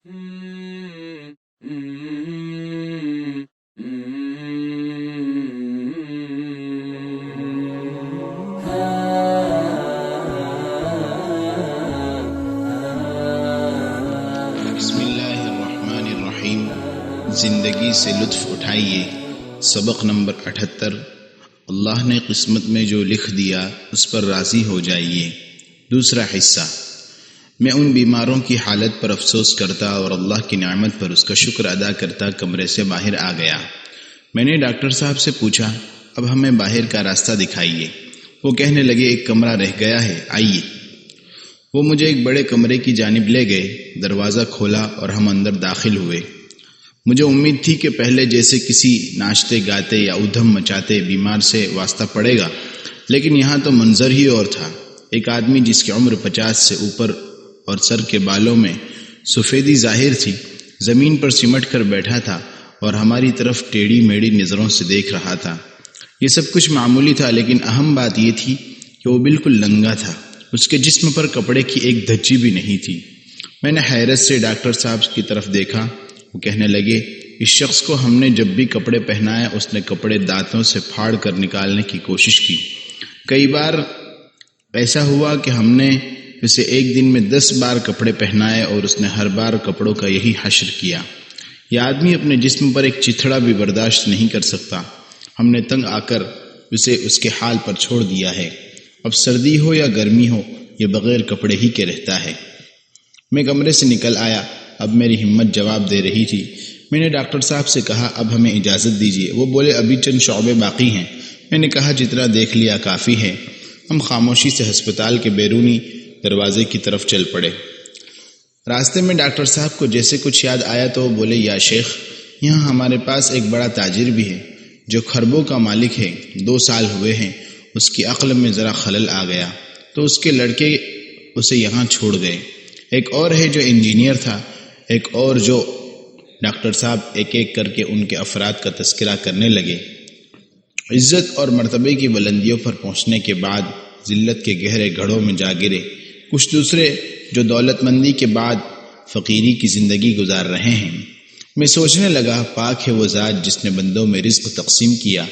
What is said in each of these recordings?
بسم اللہ الرحمن الرحیم۔ زندگی سے لطف اٹھائیے۔ سبق نمبر 78۔ اللہ نے قسمت میں جو لکھ دیا اس پر راضی ہو جائیے۔ دوسرا حصہ۔ میں ان بیماروں کی حالت پر افسوس کرتا اور اللہ کی نعمت پر اس کا شکر ادا کرتا کمرے سے باہر آ گیا۔ میں نے ڈاکٹر صاحب سے پوچھا، اب ہمیں باہر کا راستہ دکھائیے۔ وہ کہنے لگے، ایک کمرہ رہ گیا ہے، آئیے۔ وہ مجھے ایک بڑے کمرے کی جانب لے گئے، دروازہ کھولا اور ہم اندر داخل ہوئے۔ مجھے امید تھی کہ پہلے جیسے کسی ناچتے گاتے یا ادھم مچاتے بیمار سے واسطہ پڑے گا، لیکن یہاں تو منظر ہی اور تھا۔ ایک آدمی جس کی عمر 50 سے اوپر اور سر کے بالوں میں سفیدی ظاہر تھی، زمین پر سمٹ کر بیٹھا تھا اور ہماری طرف ٹیڑھی میڑھی نظروں سے دیکھ رہا تھا۔ یہ سب کچھ معمولی تھا، لیکن اہم بات یہ تھی کہ وہ بالکل ننگا تھا۔ اس کے جسم پر کپڑے کی ایک دھجی بھی نہیں تھی۔ میں نے حیرت سے ڈاکٹر صاحب کی طرف دیکھا۔ وہ کہنے لگے، اس شخص کو ہم نے جب بھی کپڑے پہنائے اس نے کپڑے دانتوں سے پھاڑ کر نکالنے کی کوشش کی۔ کئی بار ایسا ہوا کہ ہم نے اسے ایک دن میں 10 بار کپڑے پہنائے اور اس نے ہر بار کپڑوں کا یہی حشر کیا۔ یہ آدمی اپنے جسم پر ایک چتھڑا بھی برداشت نہیں کر سکتا۔ ہم نے تنگ آ کر اسے اس کے حال پر چھوڑ دیا ہے۔ اب سردی ہو یا گرمی ہو، یہ بغیر کپڑے ہی کے رہتا ہے۔ میں کمرے سے نکل آیا۔ اب میری ہمت جواب دے رہی تھی۔ میں نے ڈاکٹر صاحب سے کہا، اب ہمیں اجازت دیجیے۔ وہ بولے، ابھی چند شعبے باقی ہیں۔ میں نے کہا، جتنا دیکھ لیا کافی ہے۔ ہم خاموشی سے ہسپتال کے بیرونی دروازے کی طرف چل پڑے۔ راستے میں ڈاکٹر صاحب کو جیسے کچھ یاد آیا تو وہ بولے، یا شیخ، یہاں ہمارے پاس ایک بڑا تاجر بھی ہے جو خربوں کا مالک ہے۔ 2 سال ہوئے ہیں اس کی عقل میں ذرا خلل آ گیا تو اس کے لڑکے اسے یہاں چھوڑ گئے۔ ایک اور ہے جو انجینئر تھا، ایک اور جو… ڈاکٹر صاحب ایک ایک کر کے ان کے افراد کا تذکرہ کرنے لگے۔ عزت اور مرتبے کی بلندیوں پر پہنچنے کے بعد ذلت کے گہرے گڑھوں میں جا گرے۔ کچھ دوسرے جو دولت مندی کے بعد فقیری کی زندگی گزار رہے ہیں۔ میں سوچنے لگا، پاک ہے وہ ذات جس نے بندوں میں رزق تقسیم کیا،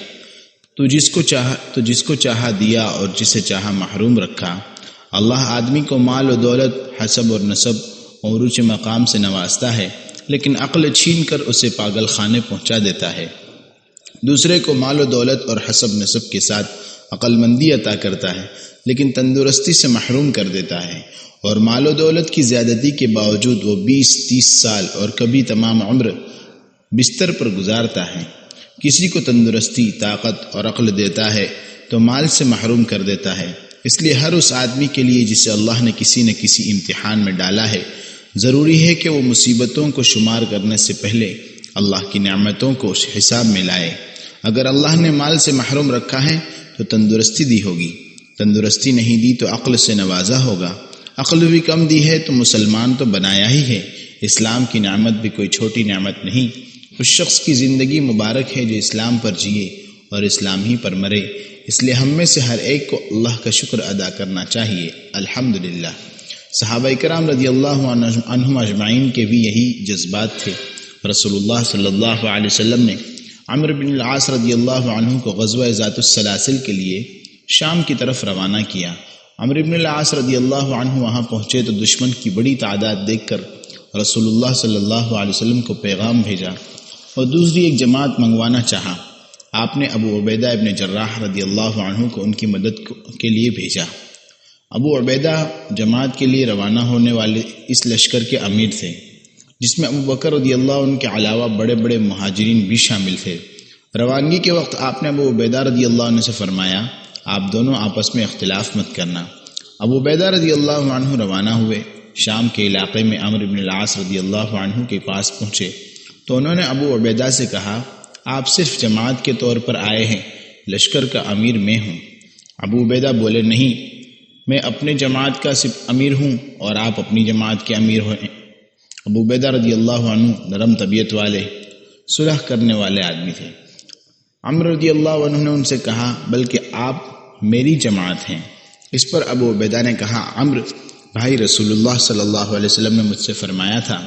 تو جس کو چاہا دیا اور جسے چاہا محروم رکھا۔ اللہ آدمی کو مال و دولت، حسب اور نسب اور اونچے مقام سے نوازتا ہے، لیکن عقل چھین کر اسے پاگل خانے پہنچا دیتا ہے۔ دوسرے کو مال و دولت اور حسب نسب کے ساتھ عقل مندی عطا کرتا ہے، لیکن تندرستی سے محروم کر دیتا ہے، اور مال و دولت کی زیادتی کے باوجود وہ 20-30 سال اور کبھی تمام عمر بستر پر گزارتا ہے۔ کسی کو تندرستی، طاقت اور عقل دیتا ہے تو مال سے محروم کر دیتا ہے۔ اس لیے ہر اس آدمی کے لیے جسے اللہ نے کسی نہ کسی امتحان میں ڈالا ہے، ضروری ہے کہ وہ مصیبتوں کو شمار کرنے سے پہلے اللہ کی نعمتوں کو حساب میں لائے۔ اگر اللہ نے مال سے محروم رکھا ہے تو تندرستی دی ہوگی، تندرستی نہیں دی تو عقل سے نوازا ہوگا، عقل بھی کم دی ہے تو مسلمان تو بنایا ہی ہے۔ اسلام کی نعمت بھی کوئی چھوٹی نعمت نہیں۔ اس شخص کی زندگی مبارک ہے جو اسلام پر جیے اور اسلام ہی پر مرے۔ اس لیے ہم میں سے ہر ایک کو اللہ کا شکر ادا کرنا چاہیے۔ الحمدللہ۔ صحابہ کرام رضی اللہ عنہم اجمعین کے بھی یہی جذبات تھے۔ رسول اللہ صلی اللہ علیہ وسلم نے عمرو بن العاص رضی اللہ عنہ کو غزوہ ذات السلاسل کے لیے شام کی طرف روانہ کیا۔ عمرو بن العاص رضی اللہ عنہ وہاں پہنچے تو دشمن کی بڑی تعداد دیکھ کر رسول اللہ صلی اللہ علیہ وسلم کو پیغام بھیجا اور دوسری ایک جماعت منگوانا چاہا۔ آپ نے ابو عبیدہ ابن جراح رضی اللہ عنہ کو ان کی مدد کے لیے بھیجا۔ ابو عبیدہ جماعت کے لیے روانہ ہونے والے اس لشکر کے امیر تھے، جس میں ابو بکر رضی اللہ عنہ کے علاوہ بڑے بڑے مہاجرین بھی شامل تھے۔ روانگی کے وقت آپ نے ابو عبیدہ رضی اللہ عنہ سے فرمایا، آپ دونوں آپس میں اختلاف مت کرنا۔ ابو عبیدہ رضی اللہ عنہ روانہ ہوئے۔ شام کے علاقے میں عمرو بن العاص رضی اللہ عنہ کے پاس پہنچے تو انہوں نے ابو عبیدہ سے کہا، آپ صرف جماعت کے طور پر آئے ہیں، لشکر کا امیر میں ہوں۔ ابو عبیدہ بولے، نہیں، میں اپنے جماعت کا صرف امیر ہوں اور آپ اپنی جماعت کے امیر ہیں۔ ابو عبیدہ رضی اللہ عنہ نرم طبیعت والے، صلح کرنے والے آدمی تھے۔ عمرو رضی اللہ عنہ نے ان سے کہا، بلکہ آپ میری جماعت ہیں۔ اس پر ابو عبیدہ نے کہا، عمرو بھائی، رسول اللہ صلی اللہ علیہ وسلم نے مجھ سے فرمایا تھا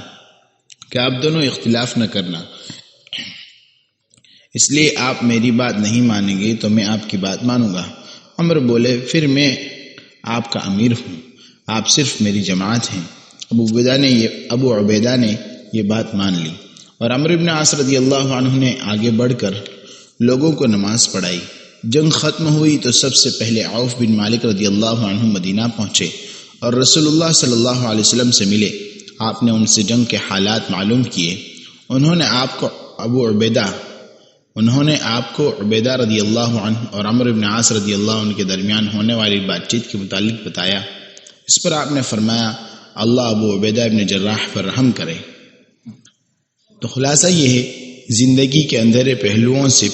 کہ آپ دونوں اختلاف نہ کرنا، اس لیے آپ میری بات نہیں مانیں گے تو میں آپ کی بات مانوں گا۔ عمر بولے پھر میں آپ کا امیر ہوں، آپ صرف میری جماعت ہیں۔ ابو عبیدہ نے یہ بات مان لی اور عمرو بن عاص رضی اللہ عنہ نے آگے بڑھ کر لوگوں کو نماز پڑھائی۔ جنگ ختم ہوئی تو سب سے پہلے عوف بن مالک رضی اللہ عنہ مدینہ پہنچے اور رسول اللہ صلی اللہ علیہ وسلم سے ملے۔ آپ نے ان سے جنگ کے حالات معلوم کیے۔ انہوں نے آپ کو عبیدہ رضی اللہ عنہ اور عمرو بن عاص رضی اللہ عنہ کے درمیان ہونے والی بات چیت کے متعلق بتایا۔ اس پر آپ نے فرمایا اللہ ابو عبیدہ ابن جراح پر رحم کرے۔ تو خلاصہ یہ ہے، زندگی کے اندھیرے پہلوؤں سے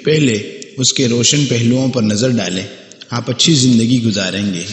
پہلے اس کے روشن پہلوؤں پر نظر ڈالیں، آپ اچھی زندگی گزاریں گے۔